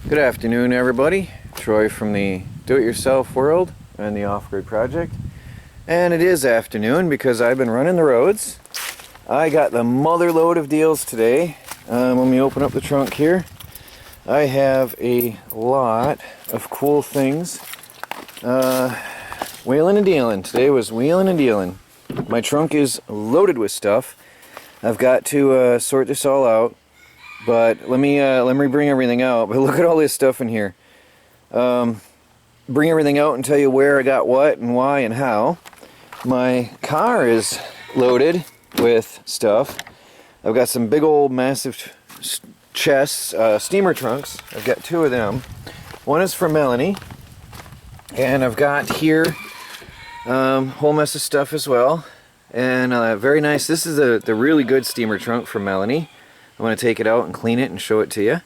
Good afternoon, everybody. Troy from the Do-It-Yourself World and the Off-Grid Project. And it is afternoon because I've been running the roads. I got the mother load of deals today. Let me open up the trunk here. I have a lot of cool things. Wheeling and dealing. Today was wheeling and dealing. My trunk is loaded with stuff. I've got to sort this all out. But let me bring everything out. But look at all this stuff in here. Bring everything out and tell you where I got what and why and how. My car is loaded with stuff. I've got some big old massive chests, steamer trunks. I've got two of them. One is for Melanie. And I've got here a whole mess of stuff as well. And very nice. This is the really good steamer trunk for Melanie. I'm going to take it out and clean it and show it to you.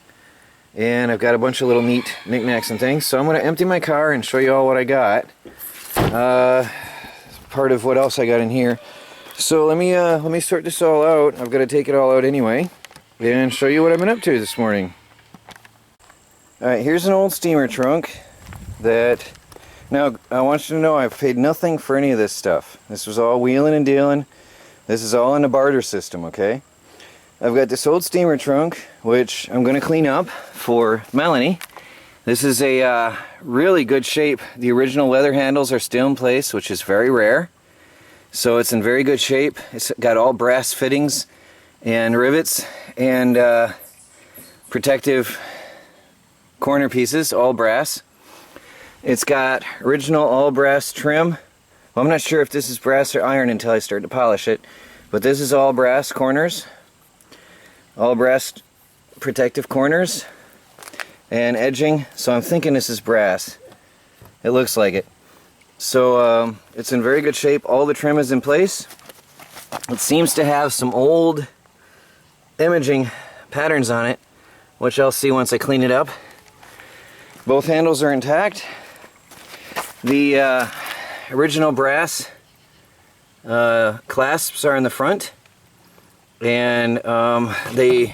And I've got a bunch of little neat knickknacks and things. So I'm going to empty my car and show you all what I got. Part of what else I got in here. So let me sort this all out. I've got to take it all out anyway. And show you what I've been up to this morning. Alright, here's an old steamer trunk that... Now, I want you to know I've paid nothing for any of this stuff. This was all wheeling and dealing. This is all in the barter system, okay? I've got this old steamer trunk, which I'm going to clean up for Melanie. This is a really good shape. The original leather handles are still in place, which is very rare. So it's in very good shape. It's got all brass fittings and rivets and protective corner pieces, all brass. It's got original all brass trim. Well, I'm not sure if this is brass or iron until I start to polish it, but this is all brass corners. All brass protective corners and edging, so I'm thinking this is brass. It looks like it. So it's in very good shape. All the trim is in place. It seems to have some old imaging patterns on it, which I'll see once I clean it up. Both handles are intact. The original brass clasps are in the front. And I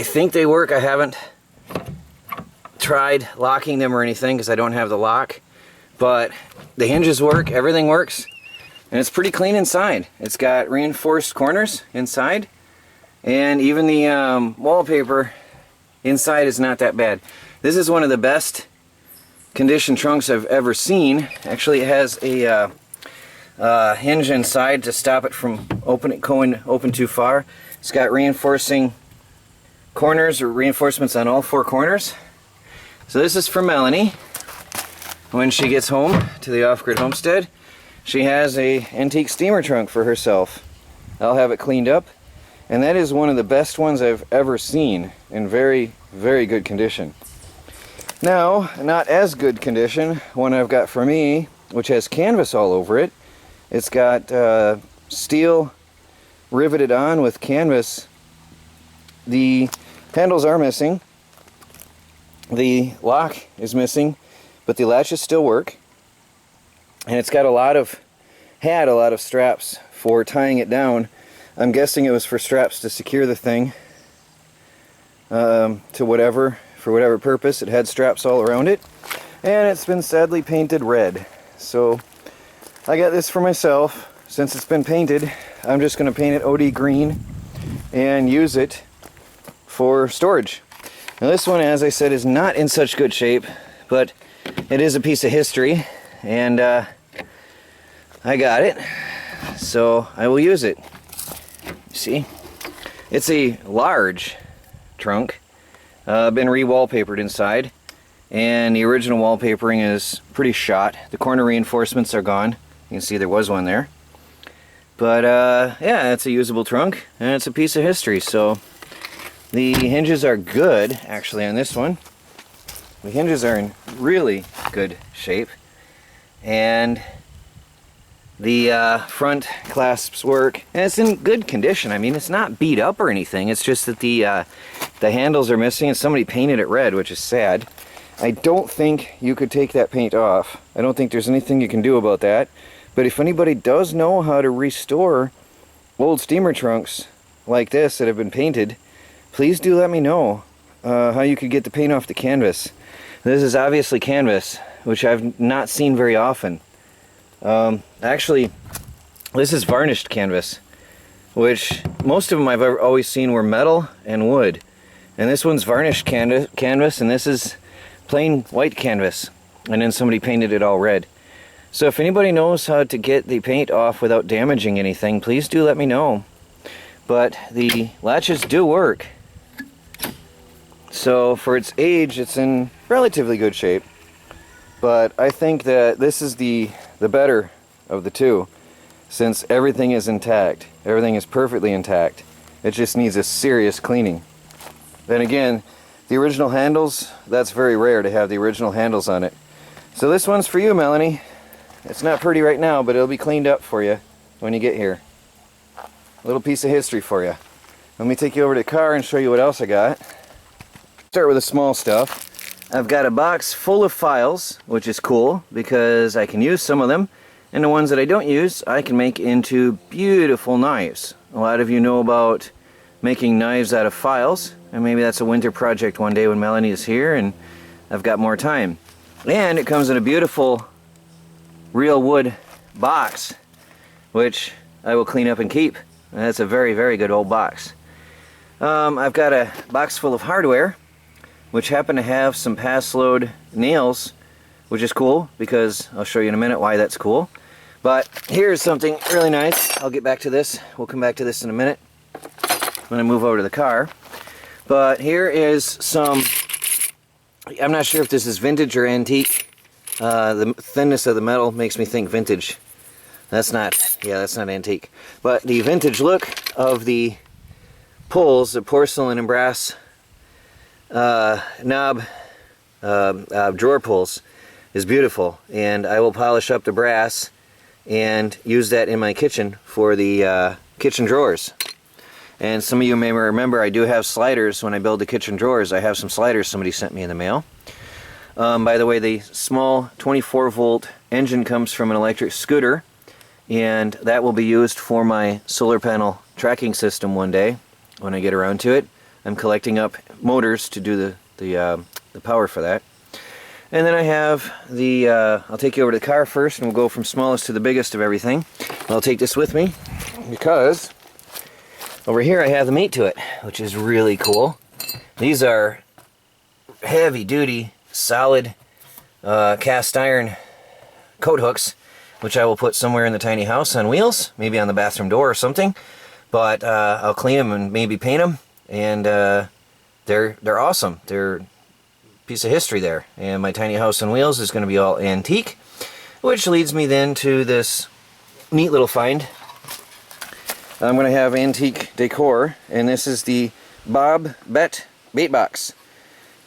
think they work. I haven't tried locking them or anything because I don't have the lock. But the hinges work, everything works. And it's pretty clean inside. It's got reinforced corners inside. And even the wallpaper inside is not that bad. This is one of the best condition trunks I've ever seen. Actually, it has a hinge inside to stop it from going open too far. It's got reinforcing corners or reinforcements on all four corners. So this is for Melanie. When she gets home to the off-grid homestead, she has a antique steamer trunk for herself. I'll have it cleaned up, and that is one of the best ones I've ever seen in very, very good condition. Now, not as good condition, one I've got for me, which has canvas all over it. It's got steel riveted on with canvas. The handles are missing. The lock is missing, but the latches still work. And it's got had a lot of straps for tying it down. I'm guessing it was for straps to secure the thing to for whatever purpose. It had straps all around it. And it's been sadly painted red. So I got this for myself. Since it's been painted, I'm just going to paint it OD green and use it for storage. Now this one, as I said, is not in such good shape, but it is a piece of history, and I got it, so I will use it. See? It's a large trunk, been re-wallpapered inside, and the original wallpapering is pretty shot. The corner reinforcements are gone. You can see there was one there. But yeah, it's a usable trunk, and it's a piece of history. So the hinges are good, actually, on this one. The hinges are in really good shape. And the front clasps work, and it's in good condition. I mean, it's not beat up or anything. It's just that the handles are missing, and somebody painted it red, which is sad. I don't think you could take that paint off. I don't think there's anything you can do about that. But if anybody does know how to restore old steamer trunks like this that have been painted, please do let me know. how you could get the paint off the canvas. This is obviously canvas, which I've not seen very often. Actually, this is varnished canvas, which most of them I've always seen were metal and wood. And this one's varnished canvas, and this is plain white canvas. And then somebody painted it all red. So if anybody knows how to get the paint off without damaging anything, please do let me know. But the latches do work. So for its age, it's in relatively good shape. But I think that this is the better of the two, since everything is intact. Everything is perfectly intact. It just needs a serious cleaning. Then again, the original handles, that's very rare to have the original handles on it. So this one's for you, Melanie. It's not pretty right now, but it'll be cleaned up for you when you get here. A little piece of history for you. Let me take you over to the car and show you what else I got. Start with the small stuff. I've got a box full of files, which is cool because I can use some of them, and the ones that I don't use I can make into beautiful knives. A lot of you know about making knives out of files, and maybe that's a winter project one day when Melanie is here and I've got more time. And it comes in a beautiful real wood box, which I will clean up and keep. And that's a very, very good old box. I've got a box full of hardware, which happen to have some pass load nails, which is cool because I'll show you in a minute why that's cool. But here's something really nice. I'll get back to this. We'll come back to this in a minute when I move over to the car. But here is some, I'm not sure if this is vintage or antique. The thinness of the metal makes me think vintage. That's not antique. But the vintage look of the pulls, the porcelain and brass knob drawer pulls, is beautiful. And I will polish up the brass and use that in my kitchen for the kitchen drawers. And some of you may remember I do have sliders. When I build the kitchen drawers, I have some sliders somebody sent me in the mail. By the way, the small 24 volt engine comes from an electric scooter, and that will be used for my solar panel tracking system one day when I get around to it. I'm collecting up motors to do the power for that. And then I have the, I'll take you over to the car first, and we'll go from smallest to the biggest of everything. I'll take this with me because over here I have the meat to it, which is really cool. These are heavy duty, solid cast iron coat hooks, which I will put somewhere in the tiny house on wheels, maybe on the bathroom door or something. But I'll clean them and maybe paint them, and they're awesome. They're a piece of history there. And my tiny house on wheels is going to be all antique, which leads me then to this neat little find. I'm going to have antique decor, and this is the Bob Bet bait box.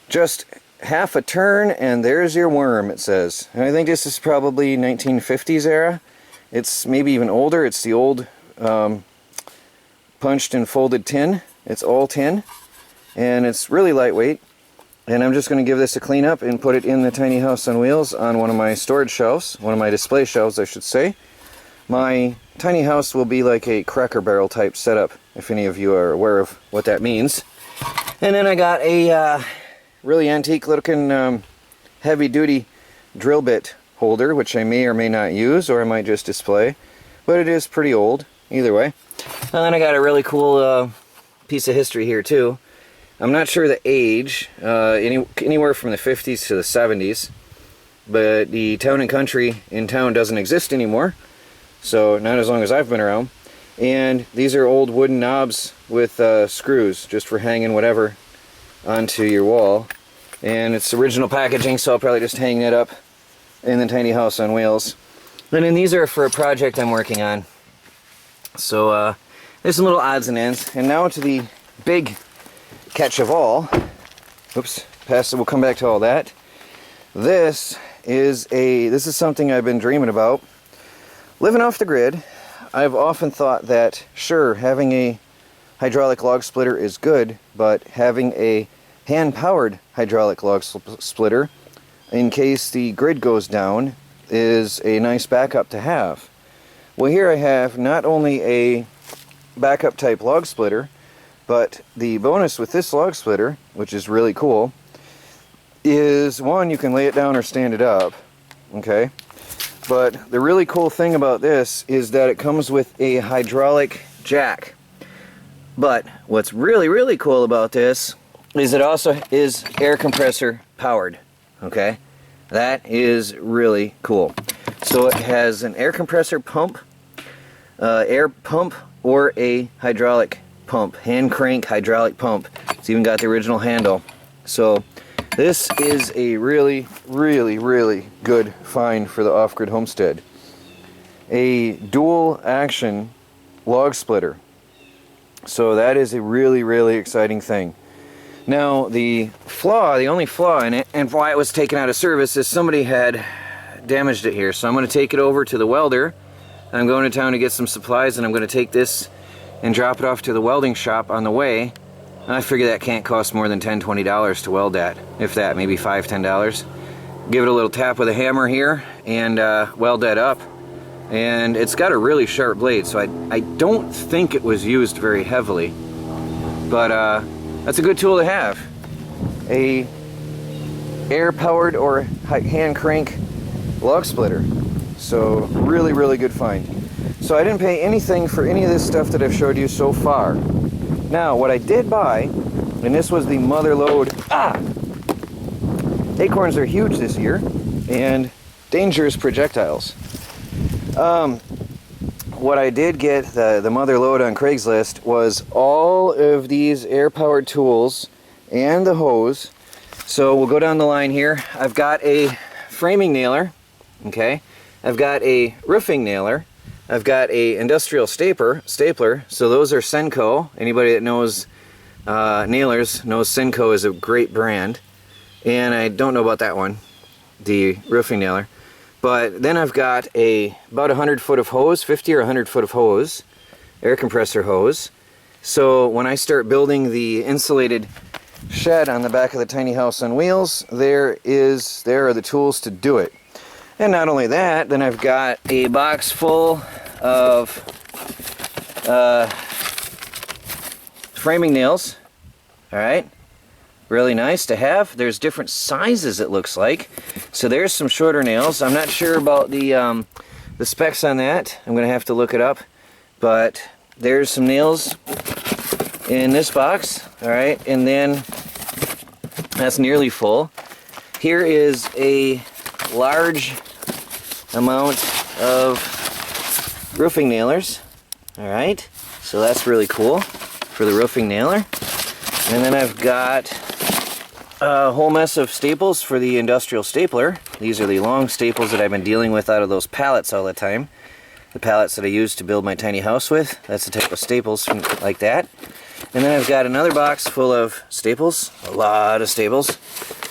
Just half a turn and there's your worm, it says. And I think this is probably 1950s era. It's maybe even older. It's the old punched and folded tin. It's all tin, and it's really lightweight. And I'm just going to give this a clean up and put it in the tiny house on wheels on one of my storage shelves, one of my display shelves I should say. My tiny house will be like a Cracker Barrel type setup, if any of you are aware of what that means. And then I got a really antique looking heavy duty drill bit holder, which I may or may not use, or I might just display, but it is pretty old either way. And then I got a really cool piece of history here too. I'm not sure the age, anywhere from the 50s to the 70s, but the Town and Country in town doesn't exist anymore, so not as long as I've been around. And these are old wooden knobs with screws, just for hanging whatever onto your wall. And it's original packaging, so I'll probably just hang that up in the tiny house on wheels. And then these are for a project I'm working on. So there's some little odds and ends. And now to the big catch of all. Oops, past it, we'll come back to all that. This is something I've been dreaming about. Living off the grid, I've often thought that, sure, having a hydraulic log splitter is good, but having a hand-powered hydraulic log splitter, in case the grid goes down, is a nice backup to have. Well, here I have not only a backup type log splitter, But the bonus with this log splitter, which is really cool, is one, you can lay it down or stand it up, okay? But the really cool thing about this is that it comes with a hydraulic jack. But what's really, really cool about this is it also is air compressor powered, okay? That is really cool. So it has an air compressor pump, air pump, or a hydraulic pump, hand crank hydraulic pump. It's even got the original handle. So this is a really, really, really good find for the off-grid homestead. A dual action log splitter. So that is a really, really exciting thing. Now the only flaw in it, and why it was taken out of service, is somebody had damaged it here. So I'm going to take it over to the welder. I'm going to town to get some supplies, and I'm going to take this and drop it off to the welding shop on the way. And I figure that can't cost more than $10, $20 to weld that. If that, maybe $5, $10. Give it a little tap with a hammer here and weld that up. And it's got a really sharp blade, so I don't think it was used very heavily. But that's a good tool to have. A air-powered or hand crank log splitter. So really, really good find. So I didn't pay anything for any of this stuff that I've showed you so far. Now, what I did buy, and this was the Motherlode. Acorns are huge this year, and dangerous projectiles. What I did get, the Motherlode on Craigslist, was all of these air-powered tools and the hose. So we'll go down the line here. I've got a framing nailer, okay? I've got a roofing nailer. I've got a industrial stapler. So those are Senko. Anybody that knows nailers knows Senko is a great brand. And I don't know about that one, the roofing nailer. But then I've got about 100 foot of hose, 50 or 100 foot of hose, air compressor hose. So when I start building the insulated shed on the back of the tiny house on wheels, there are the tools to do it. And not only that, then I've got a box full of framing nails. All right. Really nice to have. There's different sizes, it looks like. So there's some shorter nails. I'm not sure about the specs on that. I'm going to have to look it up. But there's some nails in this box. All right, and then that's nearly full. Here is a large amount of roofing nailers. All right, so that's really cool for the roofing nailer. And then I've got a whole mess of staples for the industrial stapler. These are the long staples that I've been dealing with out of those pallets all the time. The pallets that I use to build my tiny house with. That's the type of staples like that. And then I've got another box full of staples, a lot of staples.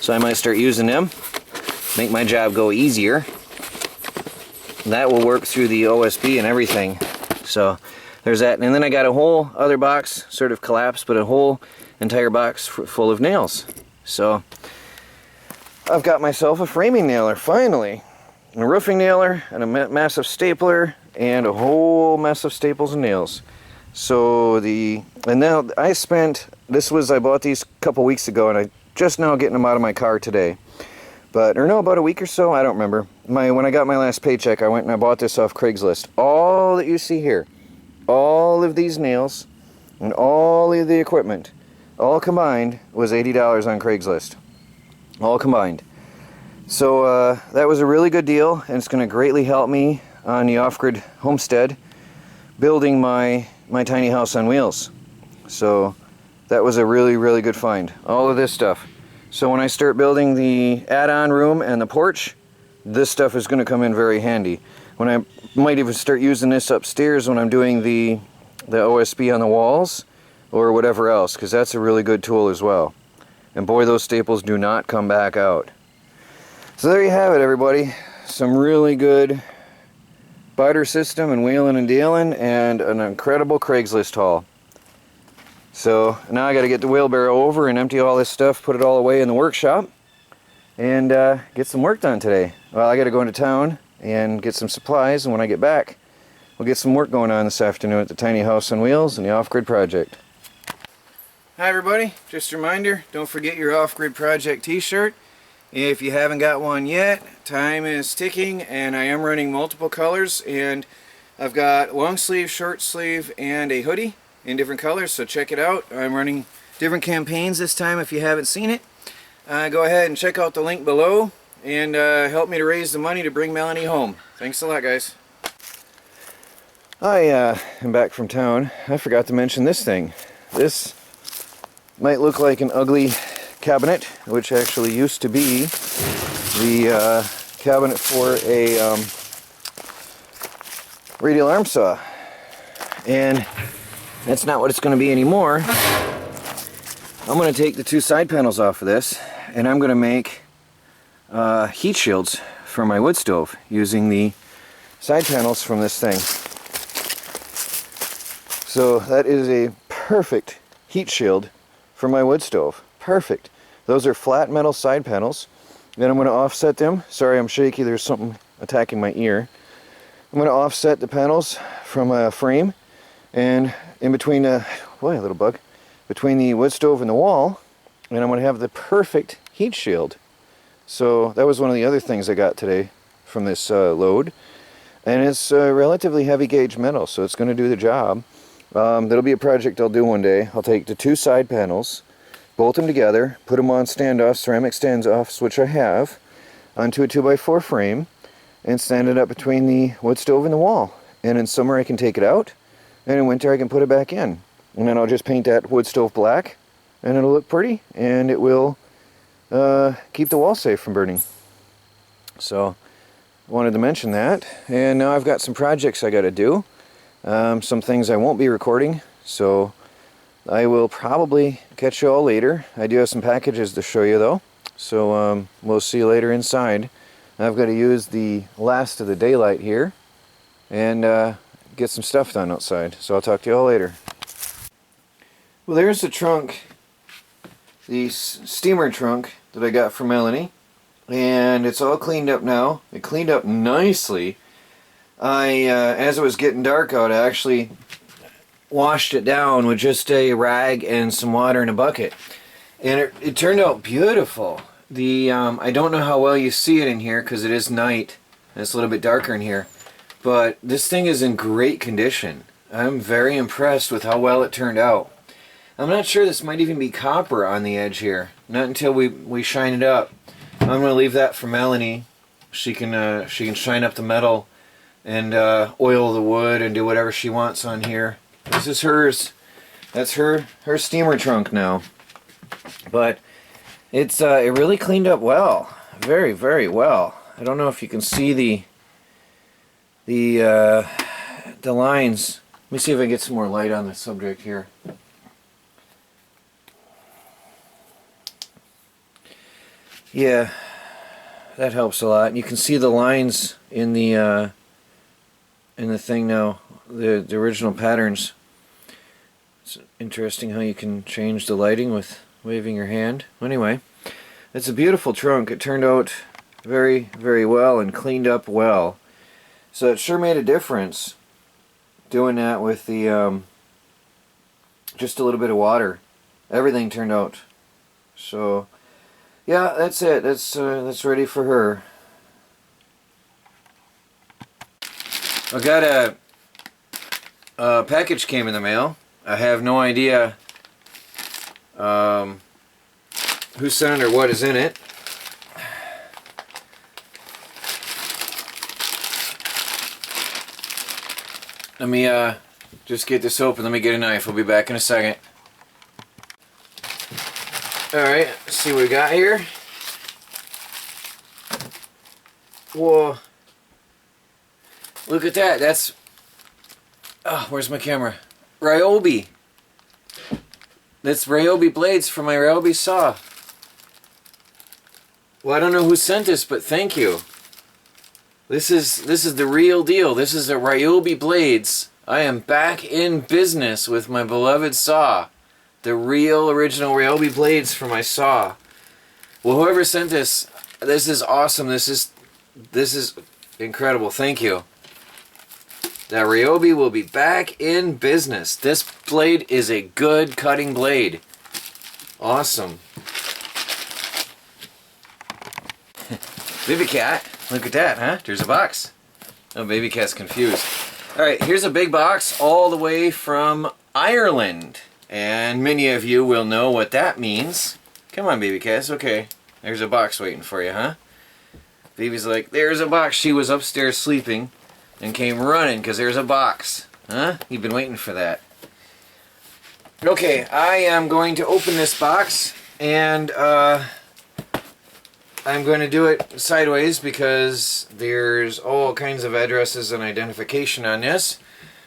So I might start using them, make my job go easier. And that will work through the OSB and everything. So there's that. And then I got a whole other box, sort of collapsed, but a whole entire box full of nails. So I've got myself a framing nailer finally, and a roofing nailer, and a massive stapler, and a whole mess of staples and nails. So and now I bought these a couple weeks ago, and I just now getting them out of my car today. About a week or so, I don't remember. When I got my last paycheck, I went and I bought this off Craigslist. All that you see here, all of these nails, and all of the equipment, all combined was $80 on Craigslist. All combined. So that was a really good deal, and it's going to greatly help me on the off-grid homestead building my tiny house on wheels. So that was a really, really good find. All of this stuff. So when I start building the add-on room and the porch, this stuff is going to come in very handy. When I might even start using this upstairs when I'm doing the OSB on the walls or whatever else, because that's a really good tool as well. And boy, those staples do not come back out. So there you have it, everybody. Some really good barter system and wheeling and dealing, and an incredible Craigslist haul. So now I got to get the wheelbarrow over and empty all this stuff, put it all away in the workshop, and get some work done today. Well, I got to go into town and get some supplies, and when I get back, we'll get some work going on this afternoon at the tiny house on wheels and the off-grid project. Hi everybody, just a reminder, don't forget your Off-Grid Project t-shirt. If you haven't got one yet, time is ticking and I am running multiple colors, and I've got long sleeve, short sleeve, and a hoodie in different colors, so check it out. I'm running different campaigns this time if you haven't seen it. Go ahead and check out the link below and help me to raise the money to bring Melanie home. Thanks a lot, guys. I am back from town. I forgot to mention this thing. This might look like an ugly cabinet, which actually used to be the cabinet for a radial arm saw, and that's not what it's going to be anymore. I'm going to take the two side panels off of this and I'm going to make heat shields for my wood stove using the side panels from this thing. So that is a perfect heat shield for my wood stove. Perfect. Those are flat metal side panels. Then I'm going to offset them. Sorry, I'm shaky. There's something attacking my ear. I'm going to offset the panels from a frame, and in between boy, a little bug, between the wood stove and the wall, and I'm going to have the perfect heat shield. So that was one of the other things I got today from this load, and it's relatively heavy gauge metal, so it's going to do the job. That'll be a project I'll do one day. I'll take the two side panels, bolt them together, put them on standoffs, ceramic standoffs, which I have, onto a 2x4 frame, and stand it up between the wood stove and the wall. And in summer I can take it out, and in winter I can put it back in. And then I'll just paint that wood stove black, and it'll look pretty, and it will keep the wall safe from burning. So, wanted to mention that. And now I've got some projects I got to do. Some things I won't be recording, so I will probably catch you all later. I do have some packages to show you though, so we'll see you later inside. I've got to use the last of the daylight here and get some stuff done outside, so I'll talk to you all later. Well, there's the trunk, the steamer trunk that I got from Melanie, and it's all cleaned up now. It cleaned up nicely. As it was getting dark out, I actually washed it down with just a rag and some water in a bucket, and it turned out beautiful. I don't know how well you see it in here because it is night and it's a little bit darker in here, but this thing is in great condition. I'm very impressed with how well it turned out. I'm not sure, this might even be copper on the edge here, not until we shine it up. I'm going to leave that for Melanie. She can shine up the metal and oil the wood and do whatever she wants on here. This is hers. That's her steamer trunk now. But it really cleaned up well, very, very well. I don't know if you can see the lines. Let me see if I can get some more light on the subject here. Yeah, that helps a lot. You can see the lines in the thing now, the original patterns. It's interesting how you can change the lighting with waving your hand. Anyway, it's a beautiful trunk. It turned out very, very well and cleaned up well. So it sure made a difference doing that with the just a little bit of water. Everything turned out. So yeah, that's it. That's ready for her. I got a package came in the mail. I have no idea who sent it or what is in it. Let me just get this open. Let me get a knife. I'll be back in a second. Alright, let's see what we got here. Whoa. Look at that. That's... oh, where's my camera? Ryobi. That's Ryobi blades for my Ryobi saw. Well, I don't know who sent this, but thank you. This is the real deal. This is the Ryobi blades. I am back in business with my beloved saw. The real original Ryobi blades for my saw. Well, whoever sent this is awesome. This is incredible. Thank you. That Ryobi will be back in business. This blade is a good cutting blade. Awesome. Baby cat, look at that, huh? There's a box. Oh, baby cat's confused. Alright, here's a big box all the way from Ireland. And many of you will know what that means. Come on, baby cat, it's okay. There's a box waiting for you, huh? Baby's like, there's a box. She was upstairs sleeping and came running because there's a box. Huh? You've been waiting for that. Okay, I am going to open this box and I'm going to do it sideways because there's all kinds of addresses and identification on this.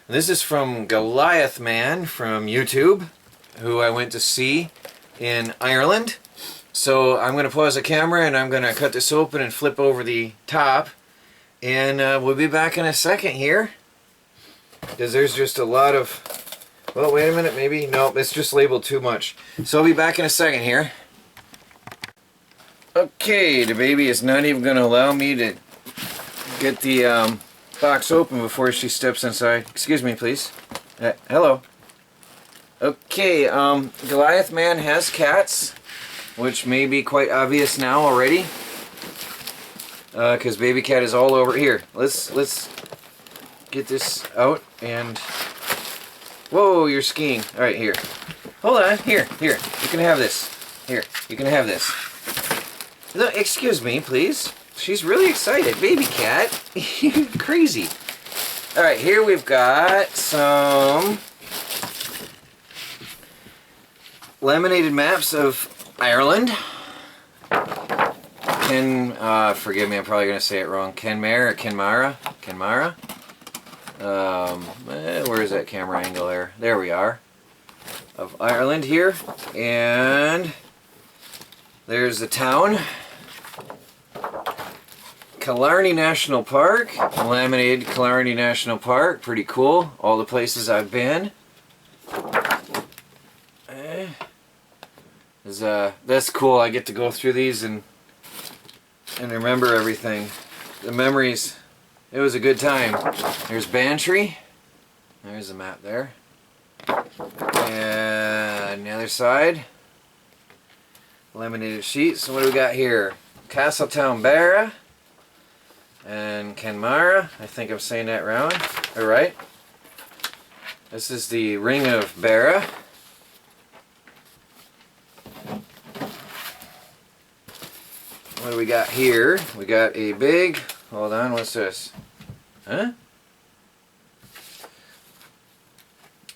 This is from Goliath Man from YouTube, who I went to see in Ireland. So I'm going to pause the camera and I'm going to cut this open and flip over the top. And we'll be back in a second here. Because there's just a lot of... Well, wait a minute, maybe? Nope, it's just labeled too much. So I'll be back in a second here. Okay, the baby is not even going to allow me to get the box open before she steps inside. Excuse me, please. Hello. Okay, Goliath Man has cats, which may be quite obvious now already. Because baby cat is all over here. Let's get this out and... Whoa, you're skiing. Alright, here. Hold on, here. You can have this. Here, you can have this. No, excuse me, please. She's really excited. Baby cat. You're crazy. Alright, here we've got some laminated maps of Ireland. Forgive me, I'm probably going to say it wrong. Kenmare or Kenmara? Kenmara? Where is that camera angle there? There we are. Of Ireland here. And there's the town. Killarney National Park, laminated Killarney National Park, pretty cool. All the places I've been. That's cool. I get to go through these and remember everything. The memories. It was a good time. There's Bantry. There's the map there. And the other side, laminated sheets. So what do we got here? Castletown Barra. And Kenmara, I think I'm saying that wrong. Alright. This is the Ring of Barra. What do we got here? We got a big... Hold on, what's this? Huh?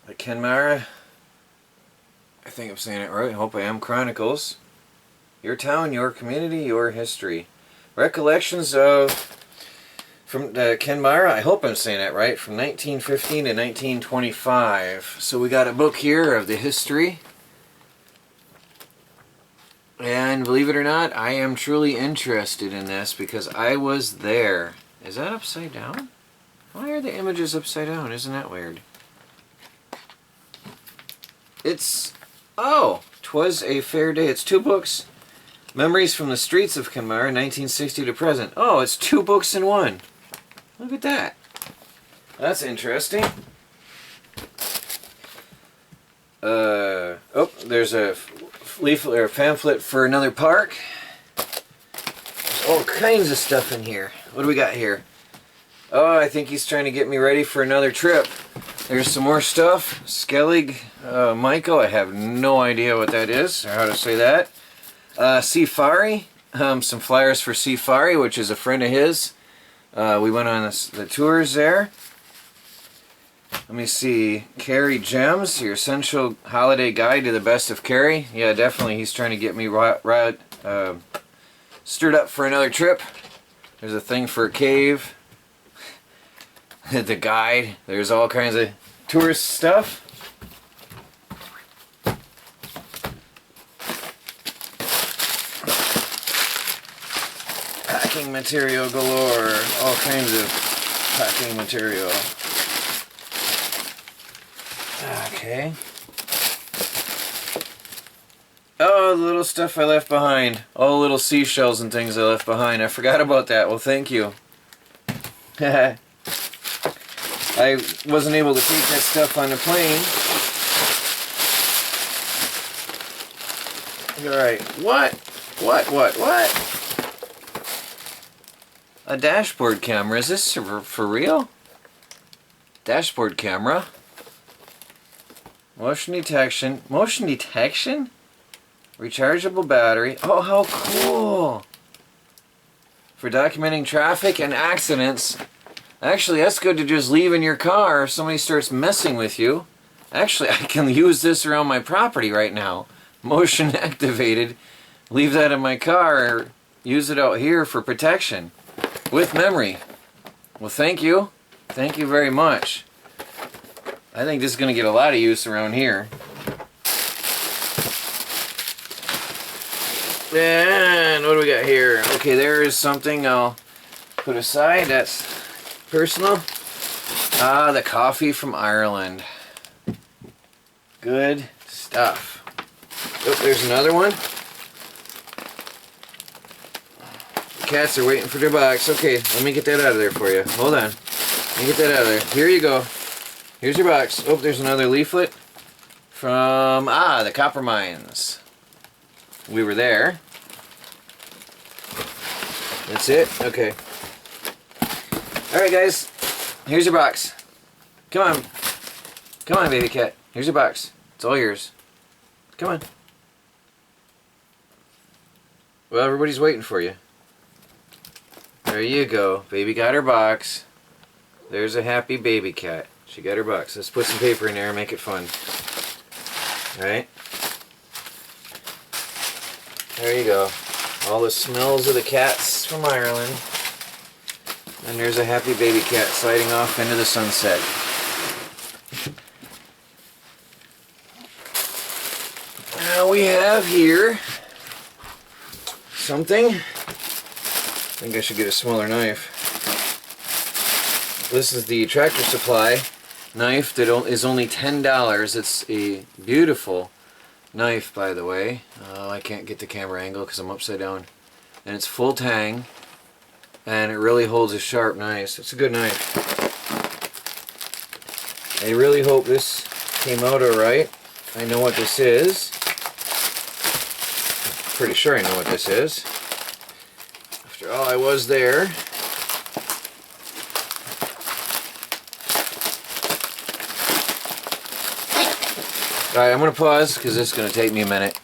The Kenmara. I think I'm saying it right. I hope I am. Chronicles. Your town, your community, your history. Recollections of... From Kenmara, I hope I'm saying that right, from 1915 to 1925. So we got a book here of the history. And believe it or not, I am truly interested in this because I was there. Is that upside down? Why are the images upside down? Isn't that weird? It's... Oh! 'Twas a Fair Day. It's 2 books. Memories from the Streets of Kenmare, 1960 to present. Oh, it's 2 books in 1. Look at that. That's interesting. Oh, there's a leaflet or pamphlet for another park. There's all kinds of stuff in here. What do we got here? Oh, I think he's trying to get me ready for another trip. There's some more stuff. Skellig Michael, I have no idea what that is or how to say that. Safari, some flyers for Safari, which is a friend of his. We went on the tours there. Let me see. Kerry Gems, your essential holiday guide to the best of Kerry. Yeah, definitely. He's trying to get me stirred up for another trip. There's a thing for a cave. The guide. There's all kinds of tourist stuff. Packing material galore. All kinds of packing material. Okay. Oh, the little stuff I left behind. All the little seashells and things I left behind. I forgot about that. Well, thank you. I wasn't able to take that stuff on the plane. Alright, what? A dashboard camera. Is this for real? Dashboard camera. Motion detection. Motion detection? Rechargeable battery. Oh, how cool! For documenting traffic and accidents. Actually, that's good to just leave in your car if somebody starts messing with you. Actually, I can use this around my property right now. Motion activated. Leave that in my car or use it out here for protection. With memory. Well, thank you. Thank you very much. I think this is going to get a lot of use around here. And what do we got here? Okay, there is something I'll put aside. That's personal. Ah, the coffee from Ireland. Good stuff. Oh, there's another one. The cats are waiting for their box. Okay, let me get that out of there for you. Hold on. Let me get that out of there. Here you go. Here's your box. Oh, there's another leaflet from, the copper mines. We were there. That's it? Okay. Alright guys, here's your box. Come on. Come on, baby cat. Here's your box. It's all yours. Come on. Well, everybody's waiting for you. There you go. Baby got her box. There's a happy baby cat. She got her box. Let's put some paper in there and make it fun. Alright? There you go. All the smells of the cats from Ireland. And there's a happy baby cat sliding off into the sunset. Now we have here something. I think I should get a smaller knife. This is the Tractor Supply knife that is only $10. It's a beautiful knife, by the way. I can't get the camera angle because I'm upside down. And it's full tang, and it really holds a sharp knife. It's a good knife. I really hope this came out alright. I know what this is. I'm pretty sure I know what this is. After all, I was there. Alright, I'm going to pause because this is going to take me a minute.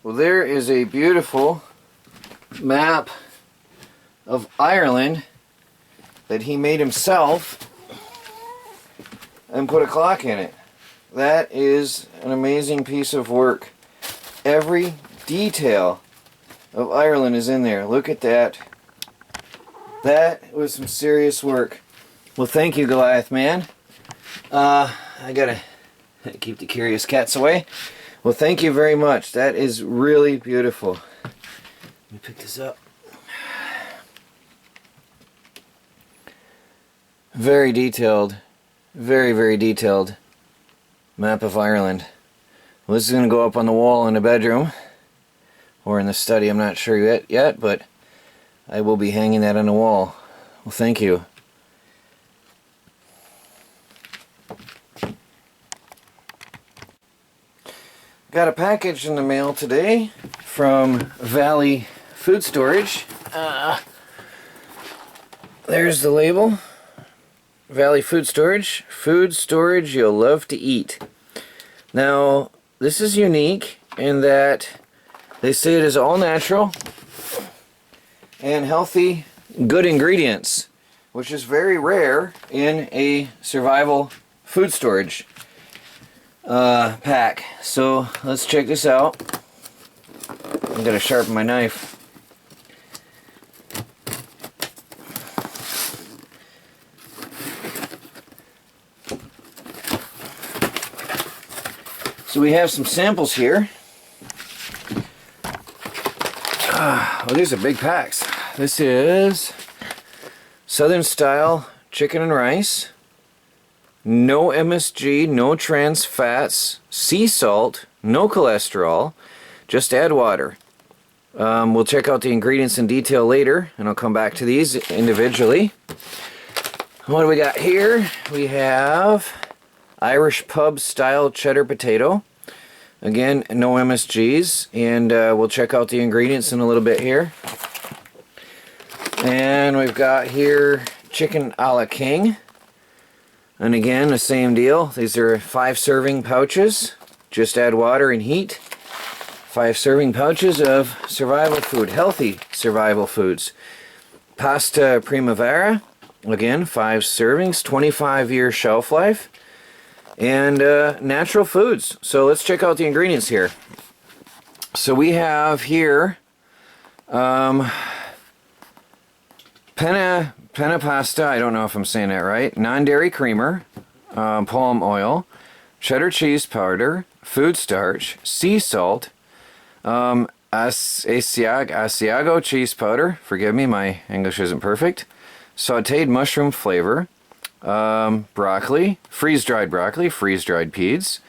Well, there is a beautiful map of Ireland that he made himself and put a clock in it. That is an amazing piece of work. Every detail of Ireland is in there. Look at that. That was some serious work. Well, thank you, Goliath man. I gotta keep the curious cats away. Well, thank you very much. That is really beautiful. Let me pick this up. Very detailed. Very, very detailed map of Ireland. Well, this is going to go up on the wall in the bedroom or in the study. I'm not sure yet, but I will be hanging that on the wall. Well, thank you. Got a package in the mail today from Valley Food Storage. There's the label. Valley Food Storage. Food storage you'll love to eat. Now, this is unique in that they say it is all natural and healthy, good ingredients, which is very rare in a survival food storage pack. So let's check this out. I'm gonna sharpen my knife. So we have some samples here. Oh, these are big packs. This is Southern style chicken and rice. No MSG, no trans fats, sea salt, no cholesterol, just add water. We'll check out the ingredients in detail later, and I'll come back to these individually. What do we got here? We have Irish pub style cheddar potato, Again, no MSGs, and we'll check out the ingredients in a little bit here. And we've got here chicken a la king. And again, the same deal. These are 5 serving pouches. Just add water and heat. 5 serving pouches of survival food, healthy survival foods. Pasta primavera, again, 5 servings, 25-year shelf life. And natural foods. So let's check out the ingredients here. So we have here penna pasta, I don't know if I'm saying that right, non-dairy creamer, palm oil, cheddar cheese powder, food starch, sea salt, Asiago cheese powder, forgive me, my English isn't perfect, sauteed mushroom flavor, broccoli, freeze-dried peas,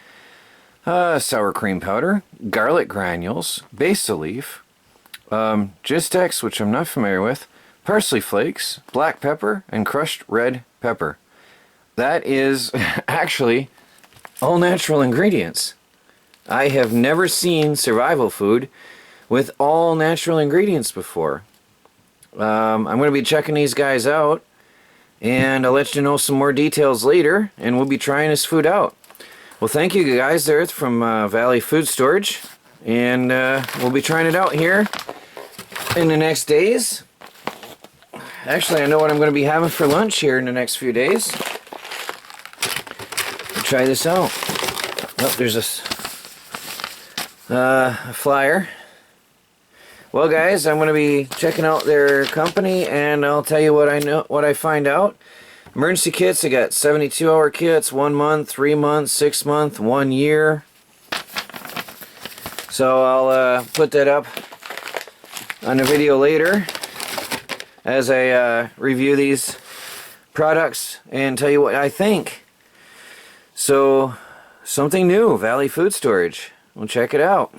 sour cream powder, garlic granules, basil leaf, Gistex, which I'm not familiar with, parsley flakes, black pepper, and crushed red pepper. That is actually all natural ingredients. I have never seen survival food with all natural ingredients before. I'm going to be checking these guys out, and I'll let you know some more details later, and we'll be trying this food out. Well, thank you guys there from Valley Food Storage, and we'll be trying it out here in the next days. Actually, I know what I'm going to be having for lunch here in the next few days. Try this out. Oh, there's a flyer. Well, guys, I'm going to be checking out their company, and I'll tell you what I find out. Emergency kits, I got 72-hour kits, 1 month, 3 months, 6 month, 1 year. So I'll put that up on a video later as I review these products and tell you what I think. So, something new, Valley Food Storage. We'll check it out.